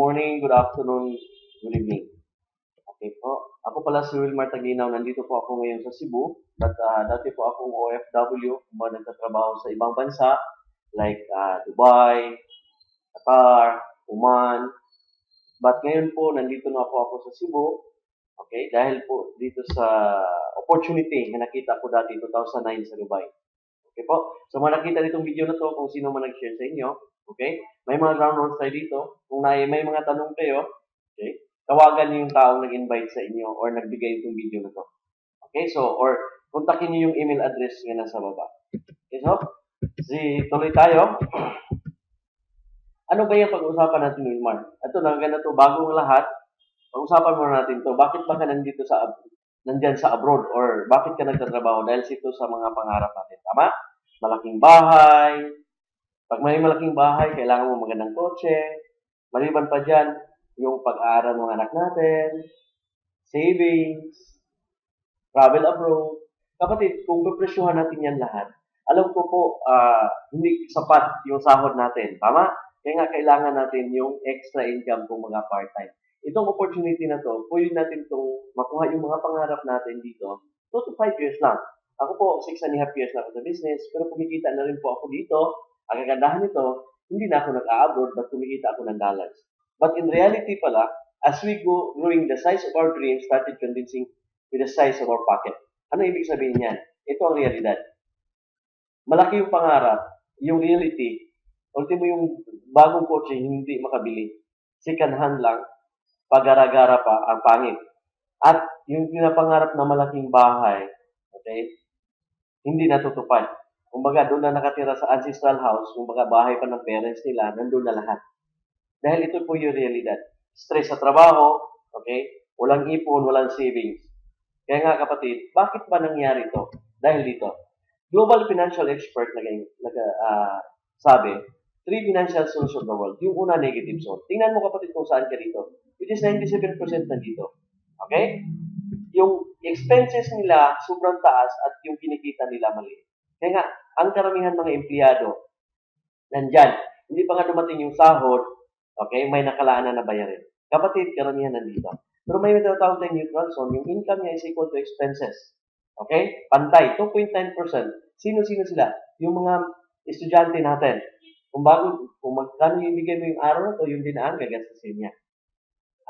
morning, good afternoon, good evening. Okay po. Ako pala si Wilmar Taglinaw. Nandito po ako ngayon sa Cebu. But dati po akong OFW, nagtatrabaho sa ibang bansa like Dubai, Qatar, Oman. But ngayon po, nandito na po ako sa Cebu. Okay? Dahil po dito sa opportunity na nakita ko dati 2009 sa Dubai. Okay po? So, mga nakita nitong video na to, kung sino man nag-share sa inyo, okay? May mga ground rules tayo dito. Kung may mga tanong kayo, okay? Tawagan niyo yung taong nag-invite sa inyo or nagbigay itong video na to. Okay? So, or kontakin niyo yung email address nga nasa baba. Okay, so, tuloy tayo. Ano ba yung pag-usapan natin, Wilmar? Ito na, ganito, bagong lahat. Pag-usapan muna natin to. Bakit ba ka nandyan sa abroad or bakit ka nagtatrabaho? Dahil ito sa mga pangarap natin. Tama? Malaking bahay. Pag may malaking bahay, kailangan mo magandang kotse. Maliban pa dyan, yung pag-aaral ng anak natin, savings, travel abroad. Kapatid, kung pipresyuhan natin yan lahat, alam ko po, hindi sapat yung sahod natin. Tama? Kaya nga kailangan natin yung extra income kung mga part-time. Itong opportunity na to, pwede natin itong makuha yung mga pangarap natin dito, 2 to 5 years lang. Ako po, 6.5 years na ako sa business, pero kumikita na rin po ako dito. Ang kagandahan nito, hindi na ako nag-abroad, but kumikita ako ng dollars. But in reality pala, as we go growing, the size of our dreams started convincing with the size of our pocket. Ano ibig sabihin niyan? Ito ang realidad. Malaki yung pangarap, yung reality, ultimo yung bagong kotse hindi makabili. Second hand lang, pag-gara-gara pa, ang pangit. At yung pinapangarap na malaking bahay, okay, hindi natutupad. Kumbaga, doon na nakatira sa ancestral house, kumbaga bahay pa ng parents nila, nandun na lahat. Dahil ito po yung realidad. Stress sa trabaho, okay, walang ipon, walang savings. Kaya nga kapatid, bakit ba nangyari ito? Dahil dito. Global financial expert sabi, 3 financial zones of the world. Yung una, negative zone. Tingnan mo kapatid kung saan ka dito. It is 97% nandito. Okay? Yung expenses nila sobrang taas at yung kinikita nila maliit. Kaya nga, ang karamihan mga empleyado, nandyan. Hindi pa nga dumating yung sahod, okay, may nakalaan na nabayarin. Kapatid, karamihan nandito. Pero may tinatawag tayong neutral zone, yung income niya is equal to expenses. Okay? Pantay, 2.9%. Sino-sino sila? Yung mga estudyante natin. Kung magkano yung ibigay mo yung araw na to, yung dinaan, gagastasin niya.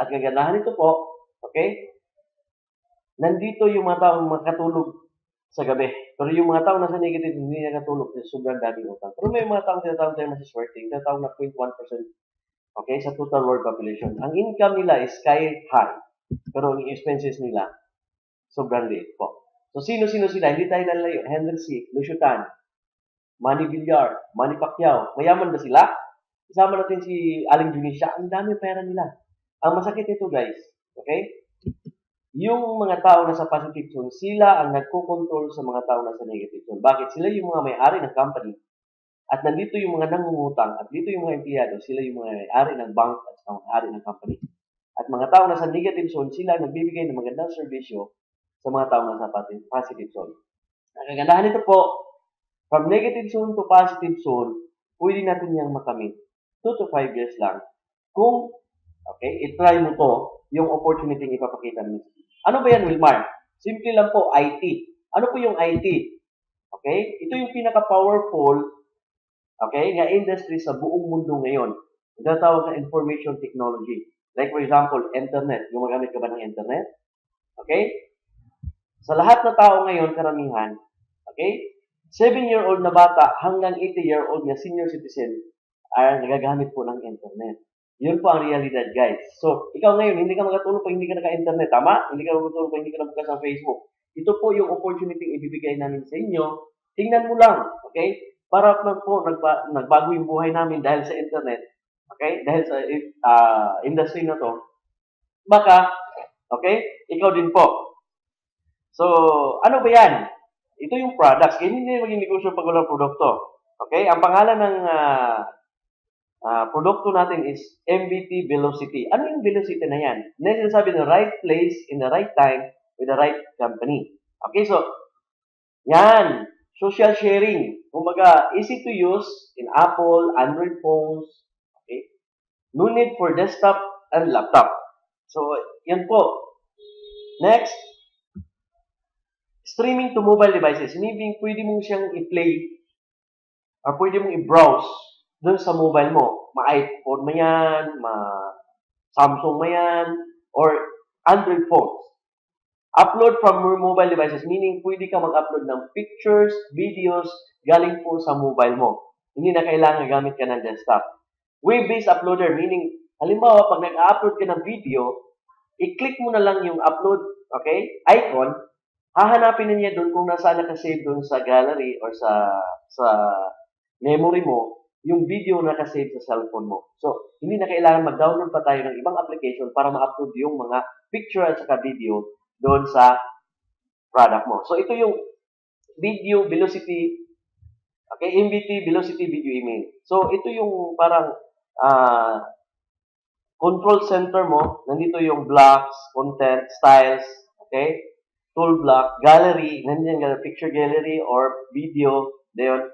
At kagandahan ito po, okay, nandito yung mga taong makatulog sa gabi. Pero yung mga taong nasa negative, hindi nakatulog kasi sobrang daming utang. Pero may mga taong tinatawag tayo masiswerting, tinatawag na 0.1%, okay, sa total world population. Ang income nila is sky high. Pero ang expenses nila, sobrang liit po. So, sino-sino sila? Hindi tayo nalayo. Henry C., Lucio Tan, Manny Villar, Manny Pacquiao. Mayaman ba sila? Isama natin si Aling Junisha. Ang dami pera nila. Ang masakit ito, guys. Okay? Yung mga tao na sa positive zone, sila ang nagko-control sa mga tao na sa negative zone. Bakit? Sila yung mga may-ari ng company. At nandito yung mga nangungutang. At dito yung mga empleyado. Sila yung mga may-ari ng bank at may-ari ng company. At mga tao na sa negative zone, sila nagbibigay ng magandang serbisyo sa mga tao na sa positive zone. Ang kagandahan nito po, from negative zone to positive zone, pwede natin yang makamit. 2 to 5 years lang. Kung, okay, itry mo to, yung opportunity yung ipapakita namin. Ano ba yan, Wilmar? Simple lang po, IT. Ano po yung IT? Okay? Ito yung pinaka-powerful, okay, nga industry sa buong mundo ngayon. Tinatawag na information technology. Like for example, internet. Gumagamit ka ba ng internet? Okay? Sa lahat na tao ngayon, karamihan, okay, 7-year-old na bata hanggang 80-year-old na senior citizen ay nagagamit po ng internet. Yun po ang realidad, guys. So, ikaw ngayon, hindi ka makatulog pag hindi ka naka-internet, tama? Hindi ka makatulog pag hindi ka nabukas ng Facebook. Ito po yung opportunity ibibigay namin sa inyo. Tingnan mo lang, okay? Para po nagbago yung buhay namin dahil sa internet, okay? Dahil sa industry na to. Baka, okay? Ikaw din po. So, ano ba yan? Ito yung products. Kaya hindi maging negosyo pag walang produkto. Okay? Ang pangalan ng produkto natin is MBT Velocity. Ano yung velocity na yan? Next, sinasabi na right place in the right time with the right company. Okay, so, yan. Social sharing. Kumbaga, easy to use in Apple, Android phones. Okay? No need for desktop and laptop. So, yan po. Next, streaming to mobile devices. Meaning, pwede mo siyang i-play or pwede mong i-browse doon sa mobile mo. Ma-iPhone mo yan, Samsung mo yan, or Android phones. Upload from your mobile devices, meaning pwede ka mag-upload ng pictures, videos, galing po sa mobile mo. Hindi na kailangan gamit ka ng desktop. Web-based uploader, meaning, halimbawa, pag nag-upload ka ng video, i-click mo na lang yung upload, okay, icon, hahanapin na niya doon kung nasaan nakasave doon sa gallery or sa memory mo, yung video na nakasave sa cellphone mo. So, hindi na kailangan mag-download pa tayo ng ibang application para ma-upload yung mga picture at saka video doon sa product mo. So, ito yung Video Velocity, okay, MVT Velocity Video Email. So, ito yung parang control center mo. Nandito yung blocks, content, styles, okay, tool block, gallery, nandiyan yung picture gallery or video, doon.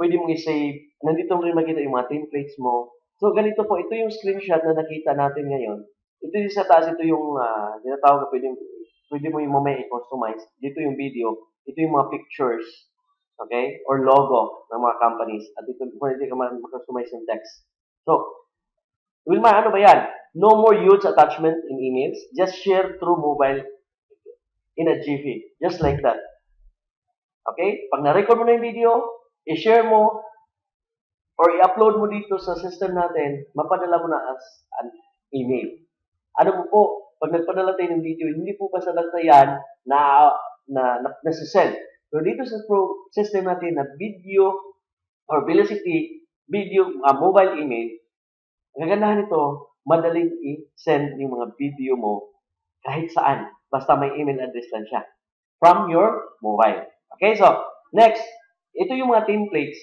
Pwede mong i-save. Nandito mo rin makita yung mga templates mo. So, ganito po. Ito yung screenshot na nakita natin ngayon. Ito yung sa taas. Ito yung tinatawag na pwede mo yung mamaya i-customize. Dito yung video. Ito yung mga pictures. Okay? Or logo ng mga companies. At dito, pwede ka mag-customize yung text. So, Wilma, ano ba yan? No more huge attachment in emails. Just share through mobile in a GIF. Just like that. Okay? Pag na-record mo na yung video, i-share mo, or i-upload mo dito sa system natin, mapadala mo na as an email. Ano mo po, pag nagpadala tayo ng video, hindi po basta-basta yan na-send. So dito sa system natin na video or Velocity video mobile email, ang kagandahan nito, madaling i-send yung mga video mo kahit saan. Basta may email address lang siya from your mobile. Okay, so next, ito yung mga templates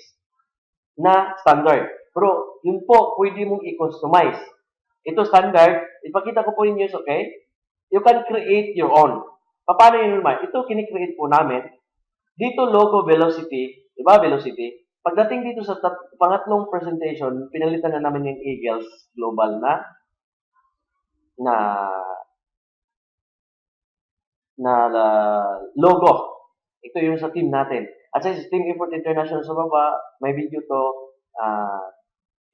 na standard. Pero yun po, pwede mong i-customize. Ito standard, ipakita ko po yung news, okay? You can create your own. Paano yun naman? Ito kinikreate po namin. Dito logo Velocity, di ba Velocity? Pagdating dito sa pangatlong presentation, pinalitan na namin yung Eagles Global na logo. Ito yung sa team natin. At sa Team Import International sa baba, may video to.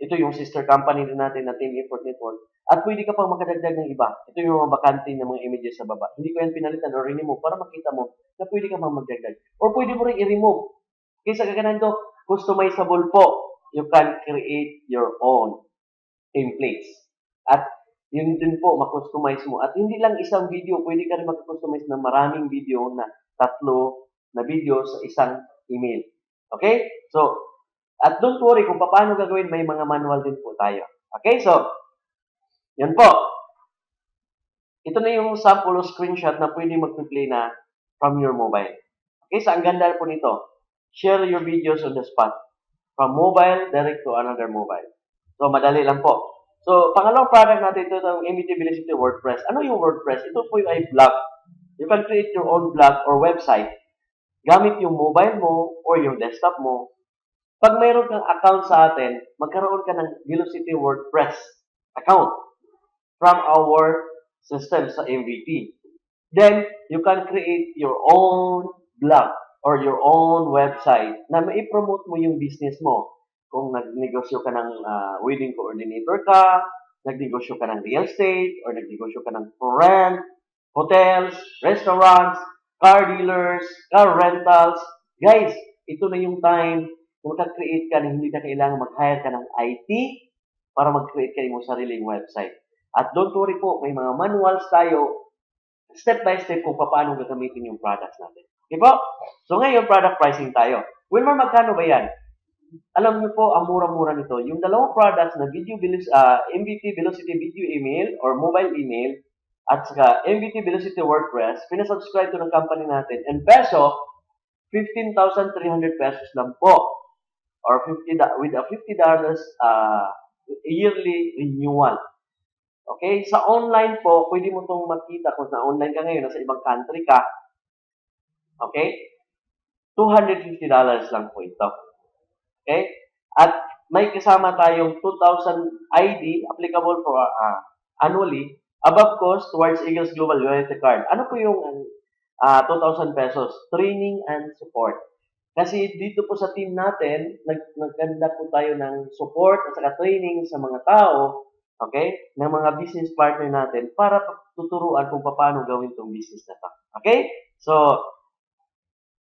Ito yung sister company din natin na Team Import Network. At pwede ka pang makadagdag ng iba. Ito yung mga bakante ng mga images sa baba. Hindi ko yan pinalitan or remove para makita mo na pwede ka pang magdagdag. Or pwede mo rin i-remove. Kaysa kaganan to, customizable po. You can create your own templates. At yun din po, mag-customize mo. At hindi lang isang video, pwede ka rin mag-customize ng maraming video na 3 na video sa isang email. Okay? So, at don't worry kung paano gagawin, may mga manual din po tayo. Okay? So, yan po. Ito na yung sample o screenshot na pwede mag-play na from your mobile. Okay? So, ang ganda po nito. Share your videos on the spot. From mobile, direct to another mobile. So, madali lang po. So, pangalawang product natin ito, itong MVT Velocity WordPress. Ano yung WordPress? Ito po yung ay blog. You can create your own blog or website gamit yung mobile mo or yung desktop mo. Pag mayroon kang account sa atin, magkaroon ka ng Velocity WordPress account from our system sa MVT. Then, you can create your own blog or your own website na mai-promote mo yung business mo. Kung nagnegosyo ka ng wedding coordinator ka, nagnegosyo ka ng real estate, or nagnegosyo ka ng rent, hotels, restaurants, car dealers, car rentals. Guys, ito na yung time na mag-create ka na hindi na kailangan mag-hire ka ng IT para mag-create ka ng sariling website. At don't worry po, may mga manuals tayo step by step kung paano gagamitin yung products natin. Okay po? So ngayon, product pricing tayo. Wilmar, magkano ba yan? Alam niyo po, ang mura-mura nito. Yung dalawang products na MVT Velocity Video Email or Mobile Email at saka MVT Velocity WordPress, pinasubscribe to ng company natin. And peso, 15,300 pesos lang po. Or with a $50 yearly renewal. Okay? Sa online po, pwede mo itong makita kung na online ka ngayon, nasa ibang country ka. Okay? $250 lang po ito. Okay? At may kasama tayong 2,000 ID applicable for annually above cost towards Eagles Global Loyalty Card. Ano po yung 2,000 pesos? Training and support. Kasi dito po sa team natin, nagkanda po tayo ng support at saka training sa mga tao, okay, ng mga business partner natin para tuturuan kung paano gawin itong business na to. Okay? So,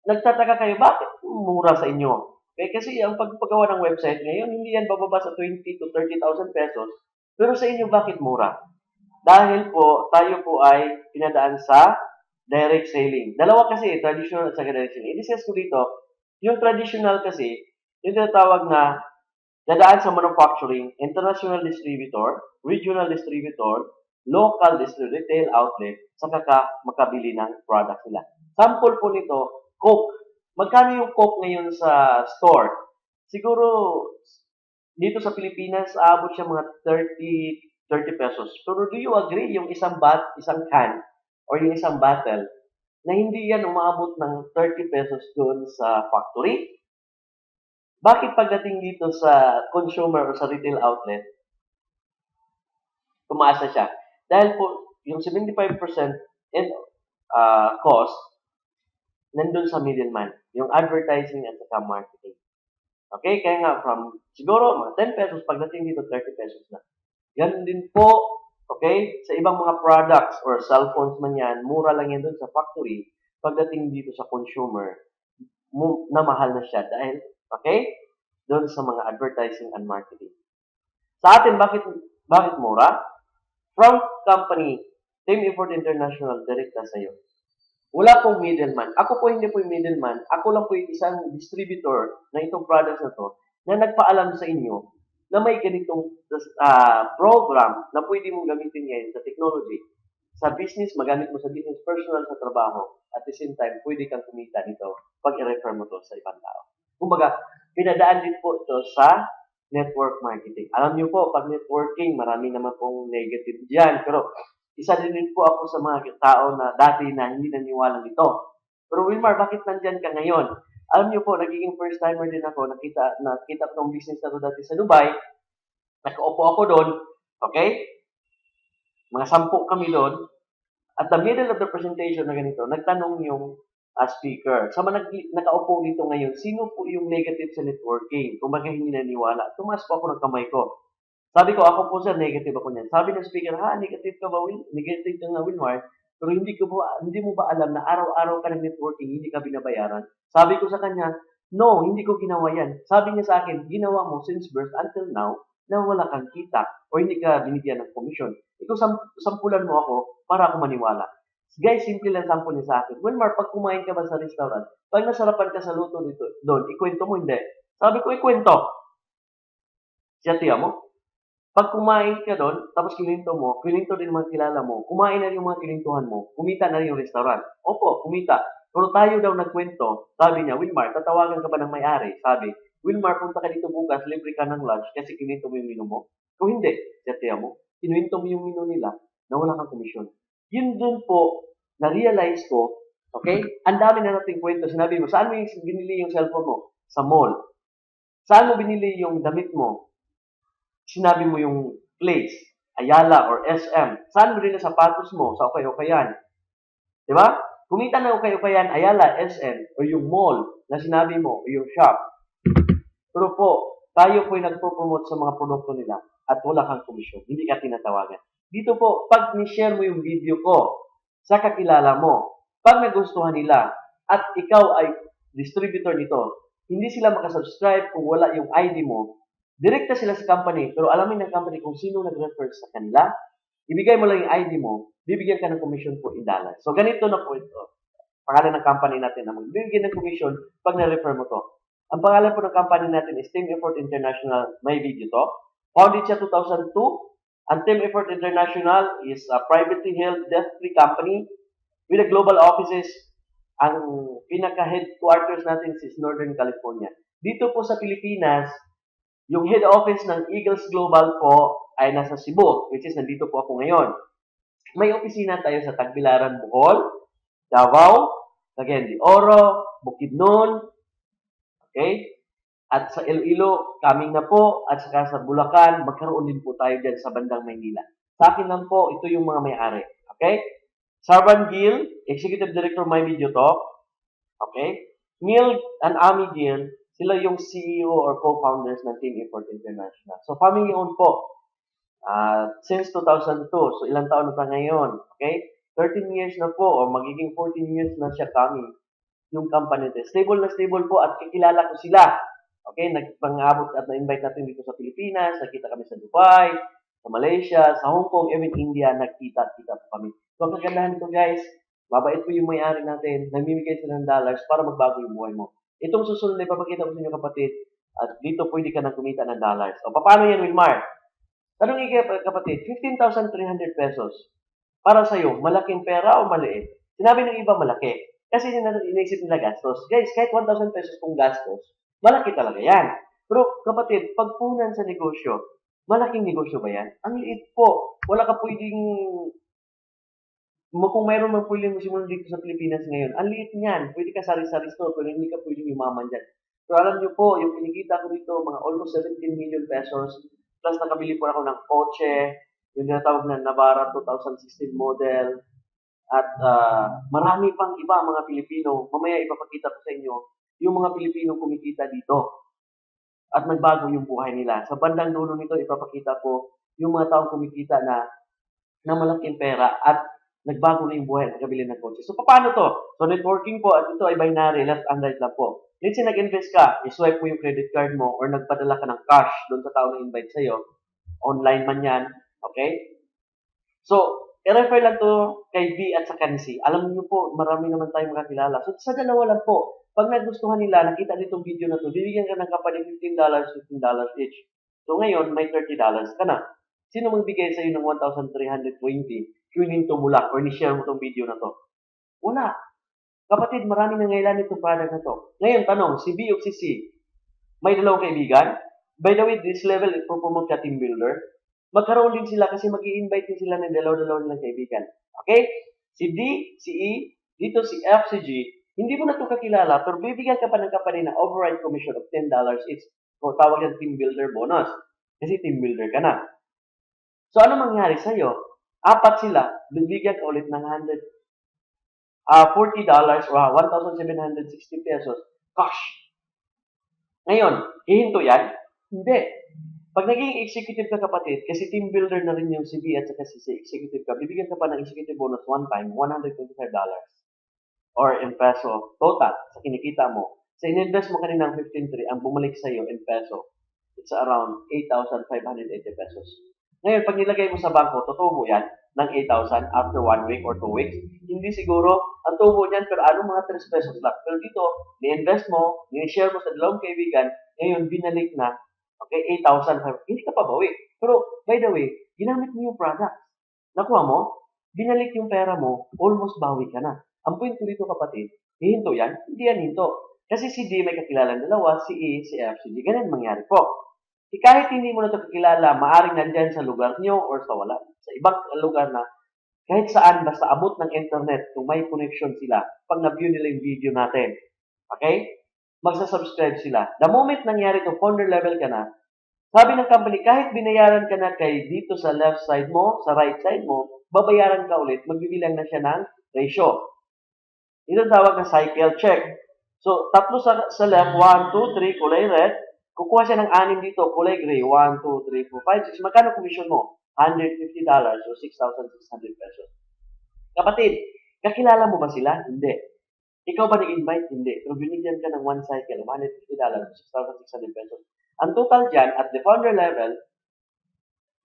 nagtataka kayo, bakit mura sa inyo? Okay, kasi ang pagpagawa ng website ngayon, hindi yan bababa sa 20 to 30,000 pesos. Pero sa inyo, bakit mura? Dahil po, tayo po ay pinadaan sa direct selling. Dalawa kasi, traditional at saka direct selling. I-discuss ko dito, yung traditional kasi, yung tinatawag na dadaan sa manufacturing, international distributor, regional distributor, local distributor, retail outlet, saka ka makabili ng product nila. Sample po nito, Coke. Magkano yung Coke ngayon sa store? Siguro, dito sa Pilipinas, aabot siya mga 30 pesos. Pero do you agree, yung isang can, or yung isang bottle, na hindi yan umaabot ng 30 pesos doon sa factory? Bakit pagdating dito sa consumer o sa retail outlet, tumaas na siya? Dahil po, yung 75% in cost, nandun sa middleman, yung advertising at saka marketing. Okay? Kaya nga, siguro, mga 10 pesos, pagdating dito, 30 pesos na. Yan din po, okay, sa ibang mga products or cellphones man yan, mura lang yan dun sa factory. Pagdating dito sa consumer, na mahal na siya dahil, okay, doon sa mga advertising and marketing. Sa atin, bakit mura? From company, Team Effort International, direkta sa iyo. Wala pong middleman. Ako po hindi po yung middleman. Ako lang po yung isang distributor na itong products na to na nagpaalam sa inyo na may ganitong program na pwede mong gamitin ngayon sa technology. Sa business, magamit mo sa business, personal, sa trabaho. At the same time, pwede kang kumita dito pag i-refer mo to sa ibang tao. Kumbaga, pinadaan din po ito sa network marketing. Alam niyo po, pag networking, marami naman pong negative diyan. Pero isa din po ako sa mga tao na dati na hindi naniwala nito. Pero Wilmar, bakit nandyan ka ngayon? Alam niyo po, nagiging first timer din ako. Nakita ko ng business na to dati sa Dubai. Nakaupo ako doon. Okay? Mga 10 kami doon. At the middle of the presentation na ganito, nagtanong yung speaker. Sa nakaupo dito ngayon, sino po yung negative sa networking? Kung bakit hindi naniwala, tumaas po ako ng kamay ko. Sabi ko, ako po sir, negative ako niyan. Sabi ng speaker, negative ka ba, Will? Negative ka nga, Wilmar. Pero hindi mo ba alam na araw-araw ka ng networking, hindi ka binabayaran? Sabi ko sa kanya, no, hindi ko ginawa yan. Sabi niya sa akin, ginawa mo since birth until now, na wala kang kita o hindi ka binigyan ng commission. Ito, sampulan mo ako para ako maniwala. Guys, simple lang sample niya sa akin. Wilmar, pag kumain ka ba sa restaurant, pag nasarapan ka sa luto dito, doon, ikwento mo, hindi. Sabi ko, ikwento. Siya tiya mo. Pag kumain ka doon, tapos kininto din mga kilala mo, kumain na yung mga kinintuhan mo, kumita na rin yung restaurant. Opo, kumita. Pero tayo daw nagkwento, sabi niya, Wilmar, tatawagan ka ba ng may-ari? Sabi, Wilmar, punta ka dito bukas, libre ka ng lunch kasi kininto mo yung menu mo. Kung hindi, siya mo, kininto mo yung menu nila na wala kang komisyon. Yun dun po, na-realize ko, okay, ang dami na nating kwento. Sinabi mo, saan mo binili yung cellphone mo? Sa mall. Saan mo binili yung damit mo? Sinabi mo yung place, Ayala or SM. Saan mo rin ang sapatos mo? Sa Okay-Okayan. Di ba? Kumita na Okay-Okayan, Ayala, SM, o yung mall na sinabi mo, o yung shop. Pero po, tayo po yung nagpo-promote sa mga produkto nila at wala kang komisyon. Hindi ka tinatawagan. Dito po, pag ni-share mo yung video ko sa kakilala mo, pag nagustuhan nila at ikaw ay distributor nito, hindi sila makasubscribe kung wala yung ID mo. Direkta sila sa company, pero alamin ng company kung sino nag-refer sa kanila. Ibigay mo lang yung ID mo, bibigyan ka ng commission for $1. So, ganito na po ito. Pangalan ng company natin na magbibigyan ng commission pag na-refer mo to. Ang pangalan po ng company natin is Team Effort International. May video to. Founded siya 2002. Ang Team Effort International is a privately held debt-free company with a global offices. Ang pinaka-headquarters natin is Northern California. Dito po sa Pilipinas, yung head office ng Eagles Global po ay nasa Cebu, which is nandito po ako ngayon. May opisina tayo sa Tagbilaran, Bohol, Davao, Cagayan de Oro, Bukidnon, okay? At sa Iloilo, coming na po. At saka sa Bulacan, magkaroon din po tayo dyan sa bandang Maynila. Sa akin lang po, ito yung mga may-ari. Okay? Sarban Gill, Executive Director My Video Talk. Okay? Neil and Ami Gill, sila yung CEO or co-founders ng Team Import International. So, family-owned po. Since 2002. So, ilang taon na tayo ngayon. Okay? 13 years na po, o magiging 14 years na siya coming yung company natin. Stable na stable po at kakilala ko sila. Okay, nagpang-abot at na-invite natin dito sa Pilipinas, nakita kami sa Dubai, sa Malaysia, sa Hong Kong, even India, nagkita-kita po kami. So, ang kagandahan nito guys, mabait po yung may-ari natin, namimigay sila ng dollars para magbago yung buhay mo. Itong susunod na ipapakita ko sa inyo kapatid, at dito pwede ka na kumita ng dollars. O, paano yan, Wilmar? Tanong kapatid, 15,300 pesos. Para sa'yo, malaking pera o maliit? Sinabi ng iba malaki. Kasi inisip nila gastos. Guys, kahit 1,000 pesos kung gastos, malaki talaga yan. Pero kapatid, pagpunan sa negosyo, malaking negosyo ba yan? Ang liit po. Wala ka pwedeng, kung mayroon man pwedeng simulan dito sa Pilipinas ngayon, ang liit niyan. Pwede ka sari-sari store, pero hindi ka pwedeng yumaman dyan. So alam niyo po, yung kinikita ko dito, mga almost 17 million pesos, plus nakabili po ako ng kotse, yung tinatawag na Navara 2016 model, at marami pang iba mga Pilipino. Mamaya ipapakita ko sa inyo yung mga Pilipino kumikita dito at nagbago yung buhay nila. Sa bandang dulo nito, ipapakita ko yung mga taong kumikita na malaking pera at nagbago na yung buhay at nakabili ng kotse. So, paano to? So, networking po at ito ay binary, left and right lang po. Let's say nag-invest ka, iswipe mo yung credit card mo or nagpadala ka ng cash doon sa tao na invite sa'yo. Online man yan. Okay? So, i-refer lang to kay B at sa Kansi. Alam niyo po, marami naman tayong makakilala. So, sa dalawa lang po. Pag nagustuhan nila, nakita nitong video na to, bibigyan ka ng kapal $15, $15 each. So, ngayon, may $30 ka na. Sino magbigay sa'yo ng 1,320 kung hininto mo lang or ni-share mo tong video na to? Wala. Kapatid, marami na ngailan itong product na to. Ngayon, tanong, si B o si C, may dalawang kaibigan? By the way, this level, i-promote ka team builder. Magkaroon din sila kasi mag-i-invite din sila ng dalaw-dalaw nilang kaibigan. Okay? Si D, si E, dito si F, si G, hindi mo na ito kakilala, pero bibigyan ka pa ng company na override commission of $10 each. So, tawag yan team builder bonus. Kasi team builder ka na. So, ano mangyari sa'yo? Apat sila, bibigyan ka ulit ng $40 o 1,760 pesos cash. Ngayon, hihinto yan? Hindi. Pag naging executive ka kapatid, kasi team builder na rin yung si B at saka si executive ka, bibigyan ka pa ng executive bonus one time, $125. Or in peso, total, sa kinikita mo. Sa in-invest mo kanina ng 15,300, ang bumalik sa'yo in peso, it's around 8,580 pesos. Ngayon, pag nilagay mo sa bangko, tutubo yan ng 8,000 after 1 week or 2 weeks. Hindi siguro, ang tubo niyan, pero ano mga 3 pesos lang. Pero dito, ni-invest mo, ni-share mo sa dalawang kaibigan, ngayon, binalik na, okay, 8,000, hindi ka pa bawi. Pero, by the way, ginamit mo yung product. Nakuha mo, binalik yung pera mo, almost bawi ka na. Ang point ko dito kapatid, hihinto yan? Hindi yan hinto. Kasi si D may kakilalang dalawa, si E, si F, si G. Ganun mangyari po. Kahit hindi mo na ito kakilala, maaring nandyan sa lugar nyo or sa wala, sa ibang lugar na, kahit saan, basta abot ng internet, kung may connection sila, pag na-view nila yung video natin. Okay? Magsa-subscribe sila. The moment nangyari ito, founder level ka na, sabi ng company, kahit binayaran ka na kay dito sa left side mo, sa right side mo, babayaran ka ulit, magbibilang na siya ng ratio. Ito tawag na cycle check. So, tatlo sa left, 1, 2, 3, kulay red. Kukuha siya ng 6 dito, kulay gray, 1, 2, 3, 4, 5, 6. Magkano commission mo? $150 o 6,600 pesos. Kapatid, kakilala mo ba sila? Hindi. Ikaw ba nag-invite? Hindi. Pero binigyan ka ng one cycle, $150 o 6,600 pesos. Ang total dyan, at the founder level,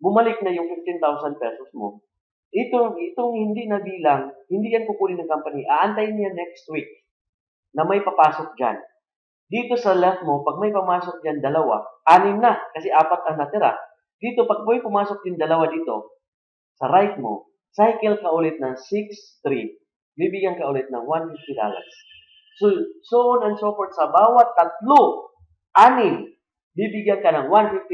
bumalik na yung 15,000 pesos mo. Itong hindi na bilang, hindi yan kukunin ng company. Aantayin niya next week na may papasok dyan. Dito sa left mo, pag may pumasok dyan, 2, 6 na, kasi 4 ang natira. Dito, pag may pumasok din 2 dito, sa right mo, cycle ka ulit ng 6, 3. Bibigyan ka ulit ng $150. So on and so forth, sa bawat 3, 6, bibigyan ka ng $150.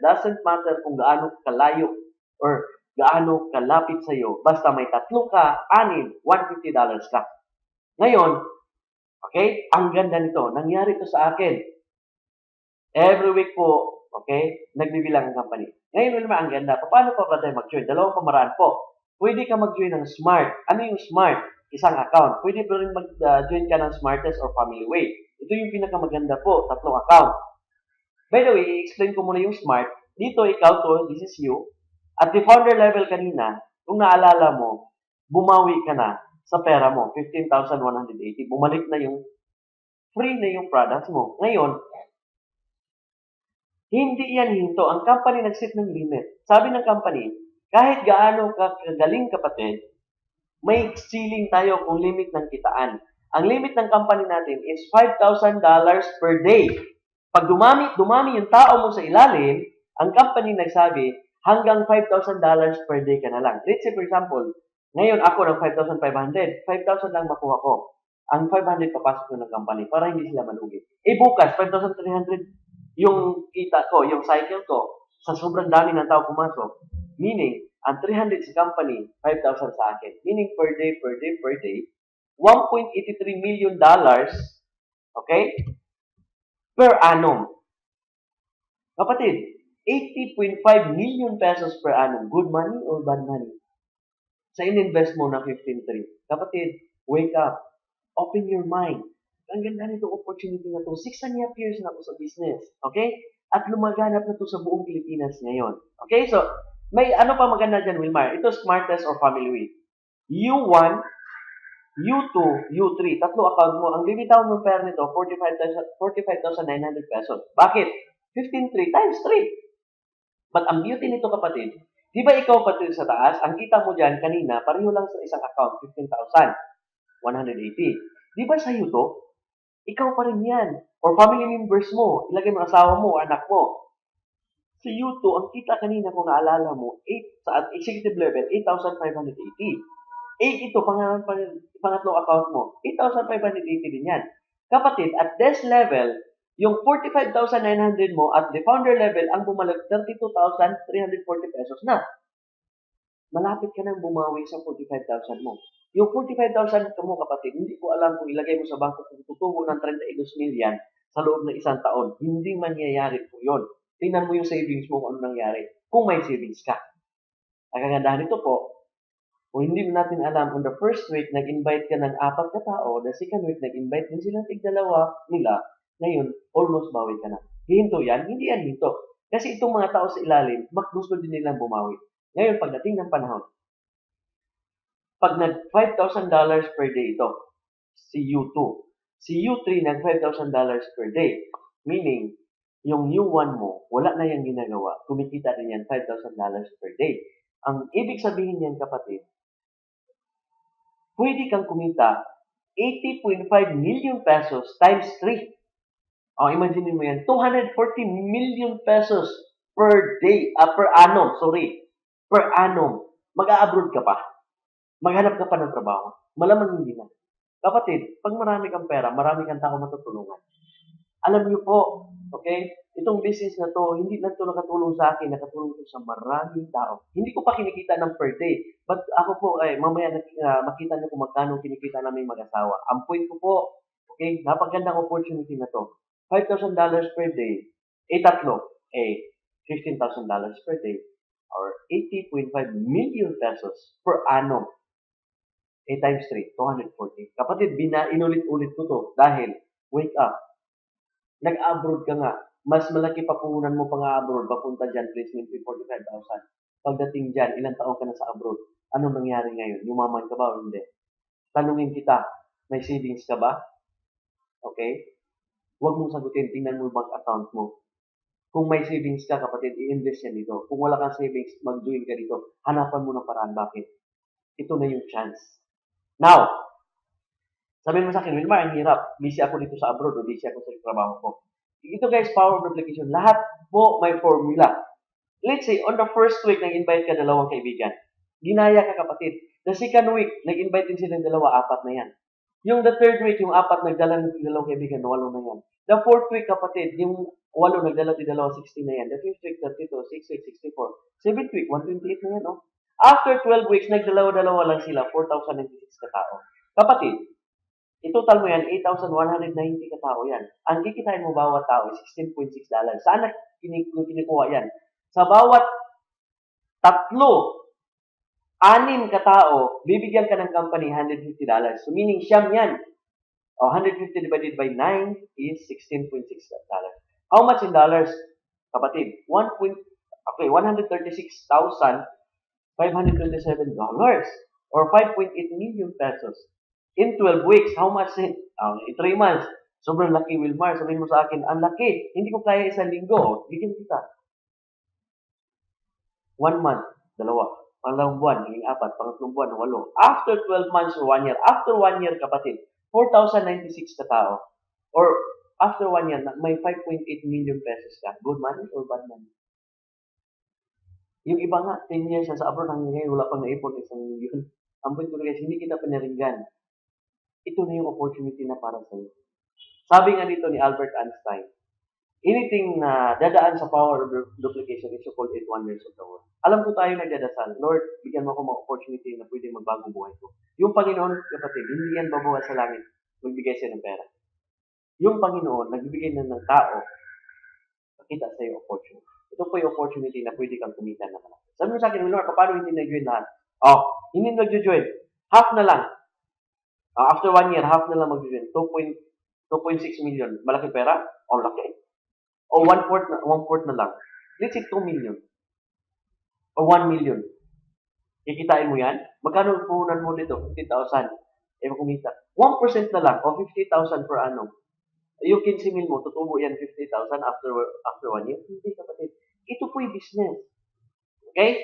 Doesn't matter kung gaano kalayo or gaano kalapit sa'yo. Basta may 3 ka, 6, $150 ka. Ngayon, okay, ang ganda nito. Nangyari ito sa akin. Every week po, okay, nagbibilang ang company. Ngayon, Wilma, ang ganda. Paano pa ba tayo mag-join? Dalawang pamaraan po. Pwede ka mag-join ng Smart. Ano yung Smart? Isang account. Pwede pa rin mag-join ka ng Smartest or Family Way. Ito yung pinakamaganda po, tatlong account. By the way, i-explain ko muna yung Smart. Dito, ikaw to, this is you. At the founder level kanina, kung naalala mo, bumawi ka na sa pera mo, 15,180. Bumalik na yung free na yung products mo. Ngayon, hindi yan hinto. Ang company nag-set ng limit. Sabi ng company, kahit gaano ka kagaling kapatid, may ceiling tayo kung limit ng kitaan. Ang limit ng company natin is $5,000 per day. Pag dumami yung tao mo sa ilalim, ang company nagsabi, hanggang $5,000 per day ka na lang. Let's say for example, ngayon ako ng 5,500, 5,000 lang makuha ko. Ang 500 papasok na ng company para hindi sila malugi. Bukas, 5,300 yung kita ko, yung cycle ko, sa sobrang dami ng tao pumasok. Meaning, ang 300 sa company, 5,000 sa akin. Meaning, per day, $1.83 million, okay, per annum. Kapatid, 80.5 million pesos per annum. Good money or bad money? Sa in-invest mo na 15.3. Kapatid, wake up. Open your mind. Ang ganda nito opportunity na to. 6.5 years na ako sa business. Okay? At lumaganap na to sa buong Pilipinas ngayon. Okay? So, may ano pa maganda dyan, Wilmar? Ito Smartest or Family Way. U1, U2, U3. Tatlo account mo. Ang bibitaw mo pera nito, 45,900 pesos. Bakit? 15.3 times 3. But ang beauty nito, kapatid, di ba ikaw pati sa taas, ang kita mo dyan kanina, pareho lang sa isang account, 15,180. Di ba sa to? Ikaw pa rin yan. Or family members mo, ilagay mo asawa mo, anak mo. Sa U2, ang kita kanina kung naalala mo, 8, sa executive level, 8,580. 8 ito, pangatlong account mo, 8,580 din yan. Kapatid, at this level, yung 45,900 mo at the founder level, ang bumalik 32,340 pesos na. Malapit ka nang bumawi sa 45,000 mo. Yung 45,000 mo, kapatid, hindi ko alam kung ilagay mo sa bangko kung tutubo ng 32 million sa loob ng isang taon. Hindi mangyayari po yun. Tingnan mo yung savings mo kung ano nangyari. Kung may savings ka. Ang kagandahan nito po, kung hindi natin alam, on the first week, nag-invite ka ng 4 na tao, the second week, nag-invite din silang tig-2 nila, ngayon, almost bawi ka na. Hinto yan? Hindi yan hinto. Kasi itong mga tao sa ilalim, gusto din nilang bumawi. Ngayon, pagdating ng panahon, pag nag $5,000 per day ito, si U2, si U3 nag $5,000 per day, meaning, yung U1 mo, wala na yung ginagawa, kumikita rin yan $5,000 per day. Ang ibig sabihin yan, kapatid, pwede kang kumita 80.5 million pesos times 3. Imagine mo yan, 240 million pesos per day, per annum, per annum. Mag-a-abroad ka pa. Maghanap ka pa ng trabaho. Malamang hindi na. Kapatid, pag marami kang pera, marami kang tao matutulungan. Alam niyo po, okay, itong business na to, hindi lang to nakatulong sa akin, nakatulong to sa maraming tao. Hindi ko pa kinikita ng per day. But ako po, mamaya makita niyo kung magkano kinikita namin mag-asawa. Ang point ko po, okay, napagandang opportunity na to. $5,000 per day, tatlo, $15,000 per day, or 80.5 million pesos per annum. Times 3, 240. Kapatid, inulit-ulit ko to dahil, wake up, nag-abroad ka nga, mas malaki pa puhunan mo pang abroad, papunta dyan, placement fee 45,000. Pagdating dyan, ilang taon ka na sa abroad, anong nangyari ngayon? Yumaman ka ba o hindi? Tanungin kita, may savings ka ba? Okay? Huwag mong sagutin, tingnan mo yung bank account mo. Kung may savings ka, kapatid, i-invest yan dito. Kung wala kang savings, mag-join ka dito. Hanapan mo ng paraan. Bakit? Ito na yung chance. Now, sabihin mo sa akin, Wilmar, ang hirap. Busy ako dito sa abroad o busy ako sa trabaho ko. Ito guys, power of replication. Lahat po may formula. Let's say, on the first week, nag-invite ka 2 kaibigan. Ginaya ka, kapatid. The second week, nag-invite din sila 2, 4 na yan. Yung the third week, yung 4 nagdala ng 2 kaibigan, 8 na yan. The fourth week, kapatid, yung 8 nagdala ng 2, 16 na yan. The fifth week, 32, 6 week, 64. Seventh week, 128 na yan, oh. After 12 weeks, nagdalawa lang sila, 4,096 ka tao. Kapatid, I-total mo yan, 8,190 katao yan. Ang kikitain mo bawat tao is $16.6. Saan na kinikuha yan? Sa bawat tatlo, anim katao, bibigyan ka ng company $150. So meaning siyam yan. 150 divided by 9 is $16.6. How much in dollars, kapatid? $136,527 or 5.8 million pesos. In 12 weeks, how much in 3 months? Sobrang laki, Wilmar. Sabihin mo sa akin, ang laki. Hindi ko kaya isang linggo. Bigyan kita. 1 month, dalawa. Pangalawang buwan, hinging 4. Pangatlong buwan, 8. After 12 months or 1 year. After 1 year, kapatid, 4,096 katao. Or after 1 year, may 5.8 million pesos ka. Good money or bad money? Yung iba nga, 10 years na sa abroad, hanggang ngayon, wala pang naipon isang milyon. Ang point ko guys, hindi kita pinaringgan. Ito na yung opportunity na para sa'yo. Sabi nga dito ni Albert Einstein, anything na dadaan sa power of duplication is called 8 wonders of the world. Alam ko tayo nagdadasal, Lord, bigyan mo ako mga opportunity na pwede magbago buhay ko. Yung Panginoon, kapatid, hindi yan babawa sa langit, magbigay siya ng pera. Yung Panginoon, nagbibigay na ng tao, pakita sa iyo opportunity. Ito po yung opportunity na pwede kang kumita na malaki. Sabi mo sa akin, Lord, paano hindi nag-join lahat? Hindi nag-join. Half na lang. After 1 year, half na lang mag-join. 2.6 million. Malaki pera? Laki. O 1/4 na lang. Let's say 2 million. O 1 million. Kikitain mo yan? Magkano puhunan mo dito? 50,000. Kumita. 1% na lang. O 50,000 per annum. Yung 15 mil mo, tutubo yan 50,000 after 1 year. Hindi, kapatid. Ito po yung business. Okay?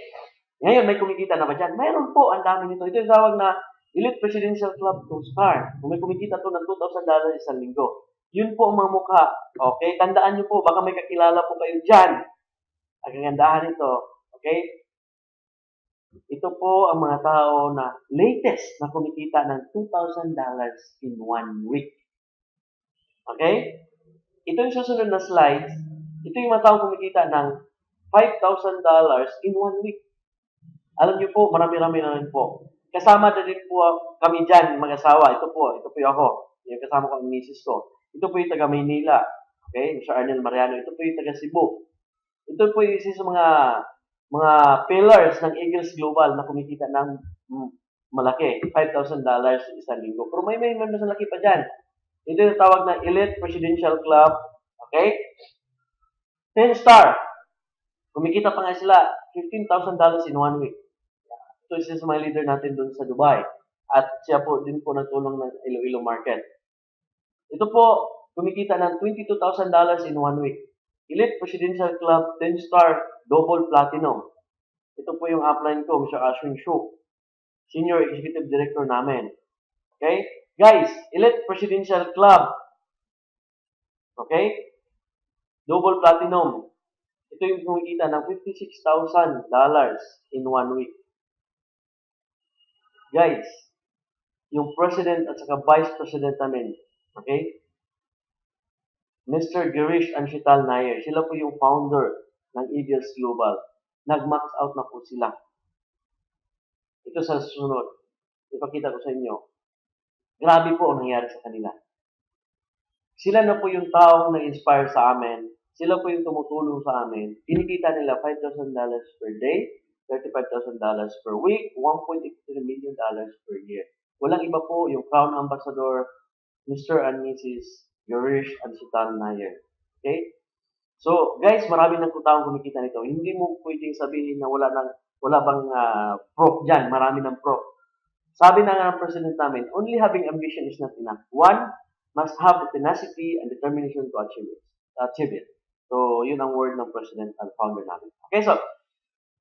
Ngayon, may kumikita na ba dyan? Mayroon po. Ang dami nito. Ito yung tawag na Elite Presidential Club to Star. Kung may kumikita to ng $2,000 isang linggo. Yun po ang mga mukha. Okay? Tandaan nyo po, baka may kakilala po kayo dyan. Ang kagandahan nito. Okay? Ito po ang mga tao na latest na kumikita ng $2,000 in 1 week. Okay? Ito yung susunod na slides. Ito yung mga tao kumikita ng $5,000 in 1 week. Alam niyo po, marami-rami na rin po. Kasama na din po kami dyan, mag-asawa. Ito po yung ako. Yung kasama ko ang misis ko. Ito po yung taga Maynila. Okay? Mr. Arnel Mariano. Ito po yung taga Cebu. Ito po yung isa sa mga pillars ng Eagles Global na kumikita ng malaki. $5,000 isang linggo. Pero may mas malaki pa dyan. Ito yung tawag na Elite Presidential Club. Okay? 10 star. Kumikita pa nga sila $15,000 in 1 week. Ito isa sa mga leader natin doon sa Dubai. At siya po din po nagtulong ng Iloilo Market. Ito po, kumikita ng $22,000 in 1 week. Elite Presidential Club 10 star double platinum. Ito po yung upline ko, Mr. Ashwin Shuk, Senior Executive Director namin. Okay? Guys, Elite Presidential Club. Okay? Double platinum. Ito yung kumikita ng $56,000 in 1 week. Guys, yung President at saka Vice President namin, okay? Mr. Girish Anshital Nair, sila po yung founder ng Eagles Global. Nag-max out na po sila. Ito sa susunod. Ipakita ko sa inyo. Grabe po ang nangyari sa kanila. Sila na po yung taong na-inspire sa amin. Sila po yung tumutulong sa amin. Kinikita nila $5,000 per day, $35,000 per week, $1.83 million per year. Walang iba po yung Crown Ambassador, Mr. and Mrs. Girish Anshital Nair. Okay? So, guys, marami ng taong kumikita nito. Hindi mo pwedeng sabihin na wala bang proof dyan. Marami ng proof. Sabi na nga ng President namin, only having ambition is not enough. One must have the tenacity and determination to achieve it. So, yun ang word ng President at founder namin. Okay, so,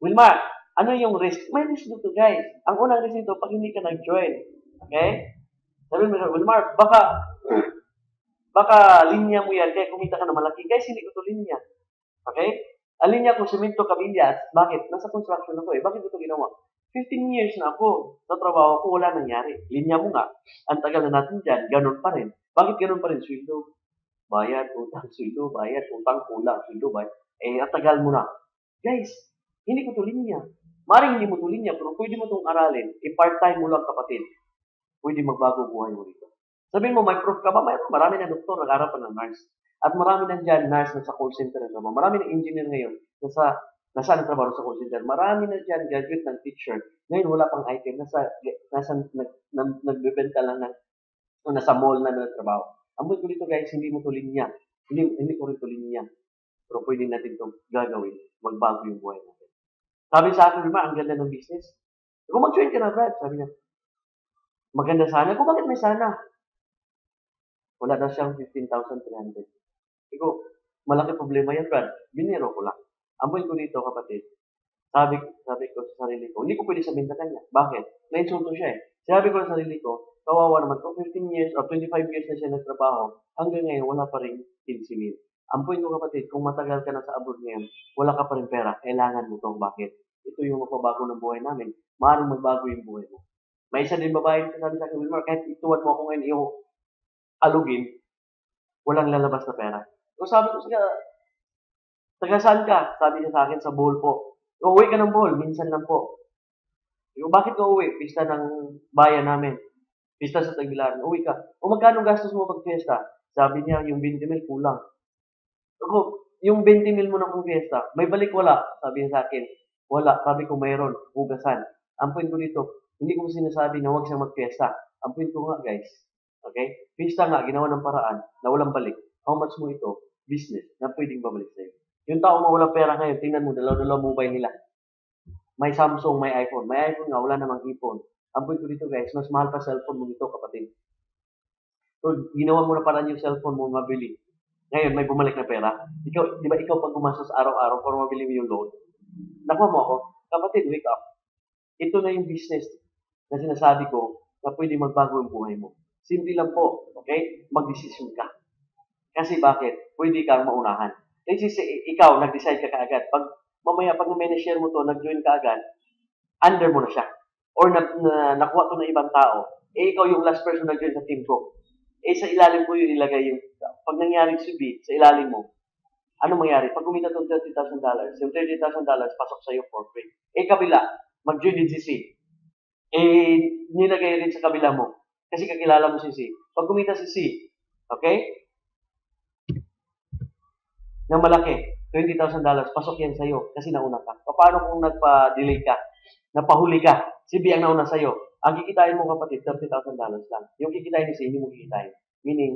Wilmar, ano yung risk? May risk dito, guys. Ang unang risk dito, pag hindi ka nag-join. Okay? Sabi mo, Wilmar, baka linya mo yan, kaya kumita ka na malaki. Guys, hindi ko ito linya. Okay? Ang linya ko, semento, kabilyas. Bakit? Nasa construction ako eh. Bakit ito ginawa? 15 years na ako. Sa trabaho ko, wala nangyari. Linya mo nga. Ang tagal na natin dyan, ganun pa rin. Bakit ganun pa rin? Sweldo, bayad, utang, sweldo, bayad, utang, kulang, sweldo, bayad. Ang tagal mo na. Guys, hindi ko ito linya. Maring hindi mo ito linya, pero pwede mo itong aralin. I-part-time mo lang, kapatid. Pwede magbago buhay mo dito. Sabihin mo, may proof ka ba? Mayroon. Marami na doktor nag-aral pa ng nurse. At marami na dyan nurse na sa call center na trabaho. Marami na engineer ngayon na nasa nagtrabaho sa call center. Marami na dyan graduate ng teacher. Ngayon wala pang item. Nagbebenta lang o nasa mall na nagtrabaho. Ang point ko dito guys, hindi mo to linya. Hindi ko rin to linya. Pero pwede natin itong gagawin. Magbago yung buhay natin. Sabi sa akin, Rima, ang ganda ng business. Kung mag-join ka na, Brad, sabi niya, maganda sana. Kung bakit may sana? Wala daw siyang 15,300. Iko, malaki problema yan, Brad. Biniro ko lang. Ang point ko dito, kapatid, sabi ko sa sarili ko, hindi ko pwede sabihin sa kanya. Bakit? Na-insulto siya eh. Sabi ko sa sarili ko, kawawa naman kung 15 years or 25 years na siya nagtrabaho, hanggang ngayon wala pa rin 15,000. Ang point ko kapatid, kung matagal ka na sa abroad ngayon, wala ka pa rin pera, kailangan mo to. Bakit? Ito yung magpabago ng buhay namin. Maaaring magbago yung buhay mo. May isa din babae sabi sa akin, Wilmar, kahit ituwan mo ako ngayon, iyo alugin, walang lalabas na pera. So sabi ko, sige, taga saan ka? Sabi niya sa akin, sa Bohol po. Uuwi ka ng Bohol, minsan lang po. Yung bakit ka uwi? Pista ng bayan namin. Pista sa Tagbilaran. Uwi ka. O magkano gastos mo pag fiesta? Sabi niya, yung 20,000 kulang. Ako, yung 20,000 mo na kung fiesta, may balik wala? Sabi niya sa akin, wala. Sabi ko, mayroon. Hugasan. Ang point ko dito, hindi ko sinasabi na huwag siya mag-fiesta. Ang point ko nga, guys, okay? Fiesta nga, ginawa ng paraan na walang balik. How much mo ito? Business na pwedeng babalik sa'yo. Yung tao mo walang pera ngayon, tingnan mo, dalaw-dalaw mobile nila. May Samsung, may iPhone. May iPhone nga, wala namang iPhone. Ang point ko dito, guys, mas mahal pa cellphone mo dito, kapatid. So, ginawa mo na parang yung cellphone mo mabili. Ngayon, may bumalik na pera. Ikaw, di ba ikaw pag gumastos araw-araw para mabili mo yung loan? Nakuha mo ako, kapatid, wake up. Ito na yung business na sinasabi ko na pwede magbago yung buhay mo. Simple lang po, okay? Magdesisyon ka. Kasi bakit? Pwede kang maunahan. Kasi ikaw, nag-decide ka kaagad. Pag mamaya, pag na-share mo to, nag-join ka agad, under mo na siya. Or nakuha to ng ibang tao. Eh, ikaw yung last person nag-join sa team ko. Eh, sa ilalim ko yung ilagay yung, pag nangyaring subi, sa ilalim mo, ano mangyari? Pag kumita itong $30,000, yung $30,000 pasok sa'yo for free. Eh, kabila, mag-join din si C. Eh, nilagay rin sa kabila mo. Kasi kakilala mo si C. Pag kumita si C, okay? Na malaki, $20,000, pasok yan sa'yo kasi nauna ka. Paano kung nagpa-delay ka? Napahuli ka? Si B ang nauna sa'yo. Ang kikitain mo kapatid, $30,000 lang. Yung kikitain ni C, hindi mo kikitain. Meaning,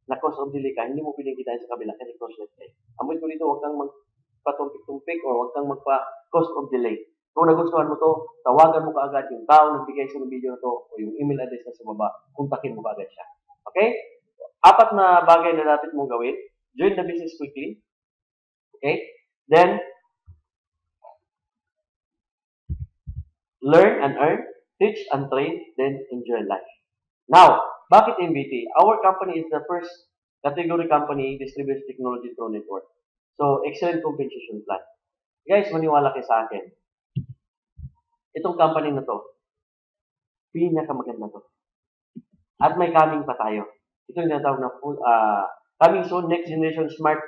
na cost of delay ka, hindi mo pwedeng kitain sa kabila kasi cross-left eh. Amoy ko dito, huwag kang magpatumpik-tumpik or huwag kang magpa-cost of delay. Kung nagustuhan mo to, tawagan mo kaagad yung tao nagbigay sa video na to o yung email address na sa baba, kontakin mo kaagad siya. Okay? 4 na bagay na dapat mong gawin. Join the business quickly. Okay? Then, learn and earn, teach and train, then enjoy life. Now, bakit MBT? Our company is the first category company distributes technology through network. So, excellent compensation plan. Guys, maniwala kayo sa akin. Itong company na to, pinakamaganda to. At may coming pa tayo. Ito yung natawag na coming soon, next generation smart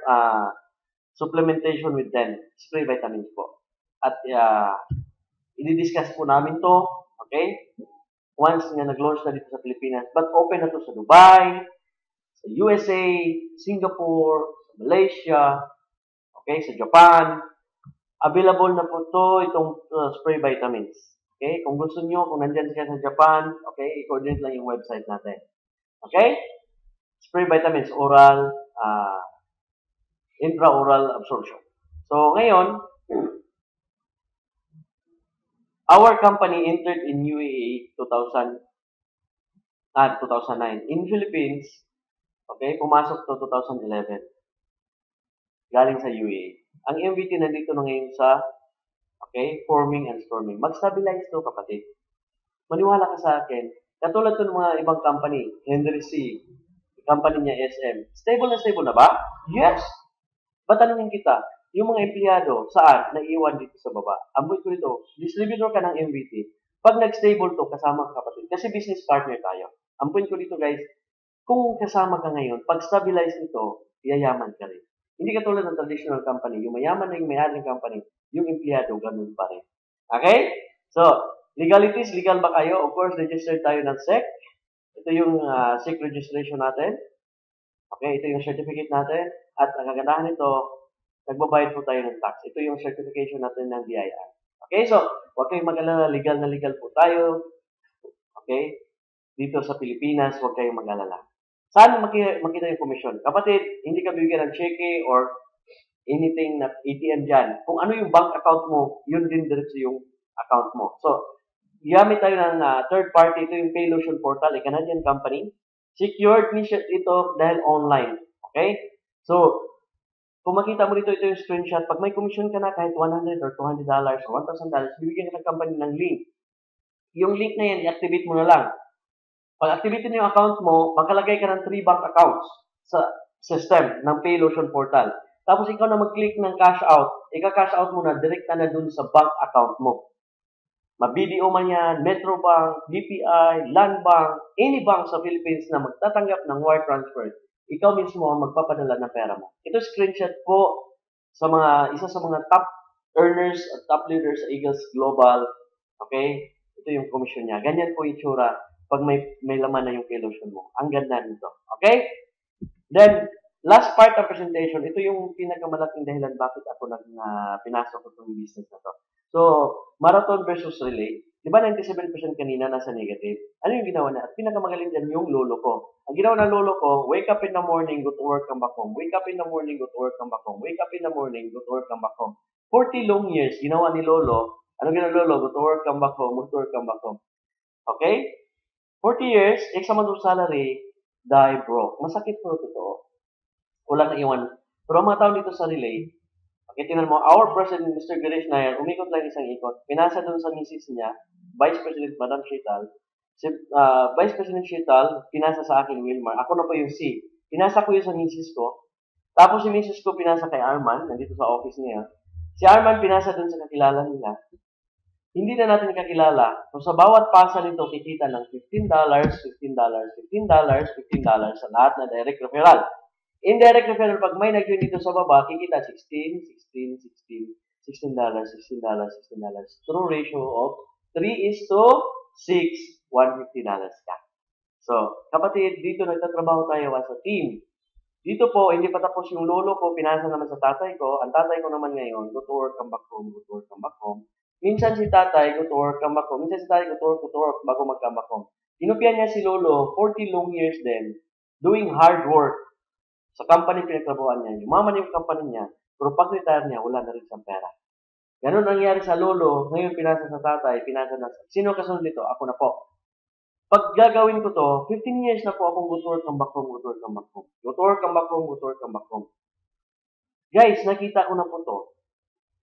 supplementation with them. Spray vitamins po. At i-discuss po namin to, okay? Once nga nag-launch na dito sa Pilipinas. But open na to sa Dubai, sa USA, Singapore, sa Malaysia, okay, sa Japan. Available na po to itong spray vitamins. Okay? Kung gusto nyo, kung nandyan siya sa Japan, okay, i-coordinate lang yung website natin. Okay? Spray vitamins, oral, intraoral absorption. So, ngayon, our company entered in UAE 2009. In Philippines, okay, pumasok to 2011. Galing sa UAE. Ang MVT nandito na ngayon sa, okay, forming and storming. Mag-stabilize to, kapatid. Maniwala ka sa akin, katulad to ng mga ibang company, Henry C., company niya SM. Stable na ba? Yes. Ba't tanungin kita, yung mga empleyado, saan? Naiiwan dito sa baba. Amboy ko ito, distributor ka ng MVT. Pag nag-stable to, kasama ka kapatid. Kasi business partner tayo. Ang point ko dito guys, kung kasama ka ngayon, pag stabilize nito, yayaman ka rin. Hindi katulad ng traditional company, yung mayaman na yung may-ari ng company, yung empleyado, ganun pa rin. Okay? So, legalities, legal ba kayo? Of course, registered tayo ng SEC. Ito yung SIC registration natin. Okay, ito yung certificate natin. At ang kagandahan nito, nagbabayad po tayo ng tax. Ito yung certification natin ng BIR. Okay, so huwag kayong mag-alala, legal na legal po tayo. Okay, dito sa Pilipinas, huwag kayong mag-alala. Saan makita yung commission? Kapatid, hindi ka bibigyan ng cheque or anything na ATM dyan. Kung ano yung bank account mo, yun din diretso yung account mo. So, gamit tayo ng third party. Ito yung Paylotion Portal, a Canadian company. Secured ito dahil online. Okay? So, kung makita mo dito, ito yung screenshot. Pag may commission ka na kahit $100 or $200 or $1,000, bibigyan ka ng company ng link. Yung link na yan, i-activate mo na lang. Pag activate mo yung account mo, magkalagay ka ng 3 bank accounts sa system ng Paylotion Portal. Tapos ikaw na mag-click ng cash out. Ika-cash out mo na, direct na dun sa bank account mo. Ma-BDO man yan, Metro Bank, BPI, Land Bank, any bank sa Philippines na magtatanggap ng wire transfer, ikaw mismo ang magpapadala ng pera mo. Ito screenshot po sa isa sa mga top earners at top leaders sa Eagles Global. Okay? Ito yung commission niya. Ganyan po itsura pag may laman na yung Paylotion mo. Ang ganda nito. Okay? Then, last part of presentation, ito yung pinakamalaking dahilan bakit ako pinasok ko itong business na to. So, marathon versus relay. Di ba 97% kanina nasa negative? Ano yung ginawa na? At pinakamagaling dyan yung lolo ko. Ang ginawa ng lolo ko, wake up in the morning, go to work, come back home. Wake up in the morning, go to work, come back home. Wake up in the morning, go to work, come back home. 40 long years, ginawa ni lolo. Ano ginawa lolo? Go to work, come back home. Go to work, come back home. Okay? 40 years, X amount of salary, die broke. Masakit po totoo. Wala na iwan. Pero ang mga tao dito sa relay, okay, tingnan mo, our President, Mr. Girish Nair, umikot lang isang ikot. Pinasa doon sa misis niya, Vice President Madam Sheetal. Si, Vice President Sheetal, pinasa sa akin, Wilmar. Ako na po yung C. Pinasa ko yun sa misis ko. Tapos si misis ko pinasa kay Arman, nandito sa office niya. Si Arman pinasa doon sa kakilala nila. Hindi na natin kakilala. So sa bawat pasa nito, kikita ng $15, $15, $15, $15 sa lahat na direct referral. Indirect referral, pag may nag-yun dito sa baba, kikita $16, $16, $16, $16, $16, $16. True ratio of 3:6, $150 ka. So, kapatid, dito nagtatrabaho tayo as a team. Dito po, hindi pa tapos yung lolo ko, pinasa naman sa tatay ko. Ang tatay ko naman ngayon, go to work, come back home, go to work, come back home. Minsan si tatay, go to work, come back home. Minsan si tatay, go to work, bago mag-come back home. Inupyan niya si lolo, 40 long years din, doing hard work sa company pinagtrabahoan niya. Yumaman yung company niya, pero pag-retire niya, wala na rin siyang pera. Ganun nangyari sa lolo, ngayon pinasa sa tatay, pinasa na sa... Sino kasunod dito? Ako na po. Pag gagawin ko to, 15 years na po akong go to work, come back home, go to work, come back home. Go to work, come back home, go to work, come back home. Guys, nakita ko na po to,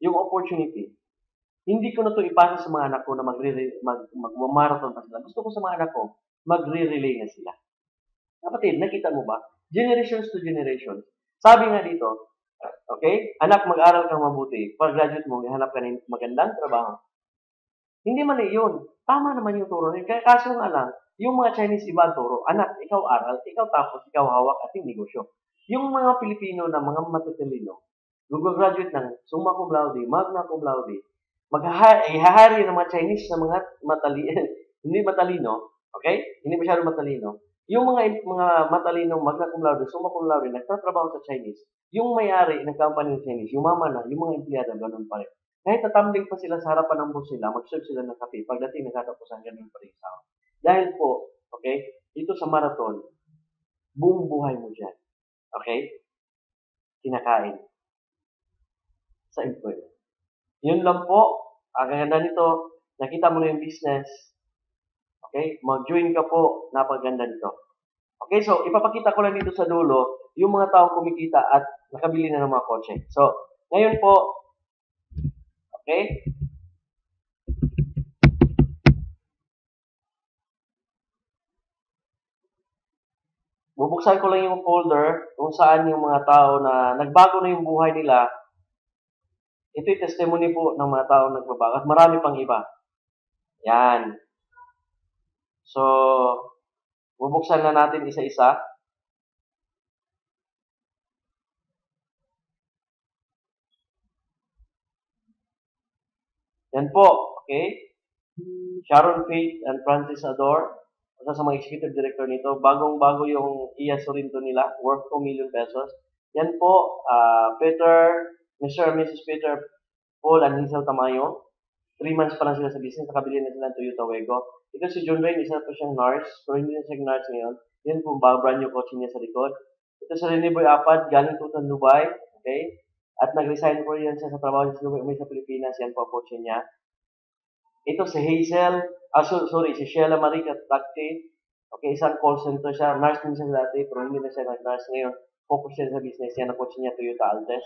yung opportunity. Hindi ko na to ipasa sa mga anak ko na mag-marathon pa sila. Gusto ko sa mga anak ko, magre-relay na sila. Kapatid, nakita mo ba? Generations to generations. Sabi nga dito, okay, anak, mag-aral kang mabuti. Pag graduate mo, hanap ka ng magandang trabaho. Hindi man yun. Tama naman yung turo rin. Kaya kaso nga lang, yung mga Chinese iba ang turo, anak, ikaw aral, ikaw tapos, ikaw hawak ating negosyo. Yung mga Pilipino na mga matutalino, graduate ng summa cum laude, magna cum laude, ihahari ng mga Chinese na mga hindi matalino, okay? Hindi masyado matalino. Yung mga matalinong magna cum laude, summa cum laude, nagtatrabaho sa Chinese, yung may-ari ng company ng Chinese, yumaman na, yung mga empleyado, ganun pa rin. Kahit tatambling pa sila sa harapan ng boss nila, mag-serve sila ng kape, pagdating nagkatapusan, ganun pa rin sa akin. Dahil po, okay, dito sa marathon, buong buhay mo dyan, okay, kinakain sa employment. Yun lang po, ang ganda nito, nakita mo na yung business, okay, mag-join ka po, napaganda nito. Okay, so ipapakita ko lang dito sa dulo, yung mga tao kumikita at nakabili na ng mga kotse. So, ngayon po, okay, bubuksan ko lang yung folder kung saan yung mga tao na nagbago na yung buhay nila. Ito yung testimony po ng mga tao nagbabago at marami pang iba. Yan. So, bubuksan na natin isa-isa. Yan po, okay? Sharon Faith and Francis Ador. isa sa mga executive director nito. Bagong-bago yung Iya Sorrento nila, worth 2 million pesos. Yan po, Mr. and Mrs. Peter Paul and Hazel Tamayo. 3 months pa lang sila sa business, nakabili na sila ng Toyota Wego. Ito si John Ray, isa po siyang nurse, pero hindi na siya nurse ngayon. Yan po, brand new kotse niya sa likod. Ito si Rene Boy Apad, galing po sa Dubai, okay? At nag-resign po yan siya sa trabaho niya sa Dubai, sa Pilipinas, yan po ang kotse niya. Ito si Hazel, si Sheila Marie Katakti. Okay, isang call center siya. Nurse din siya dati, pero hindi na siya nag-nurse ngayon. Focus siya sa business niya, na kotse niya Toyota Altis.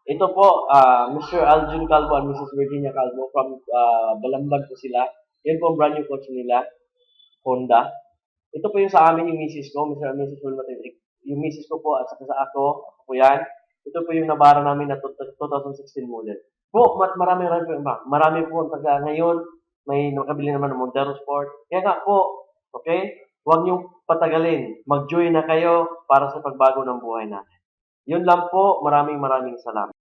Ito po, Mr. Alvin Calvo and Mrs. Virginia Calvo from Balambag po sila. Yan po ang brand new coach nila, Honda. Ito po yung sa amin yung misis ko, Mr. and Mrs. Wilma Tedrick. Yung misis ko po at saka sa ako po yan. Ito po yung nabara namin na 2016 model. Po, marami po ang taga ngayon. May nakabili naman ng Montero Sport. Kaya nga po, okay? Huwag niyong patagalin. Mag-join na kayo para sa pagbago ng buhay natin. Yun lang po. Maraming salamat.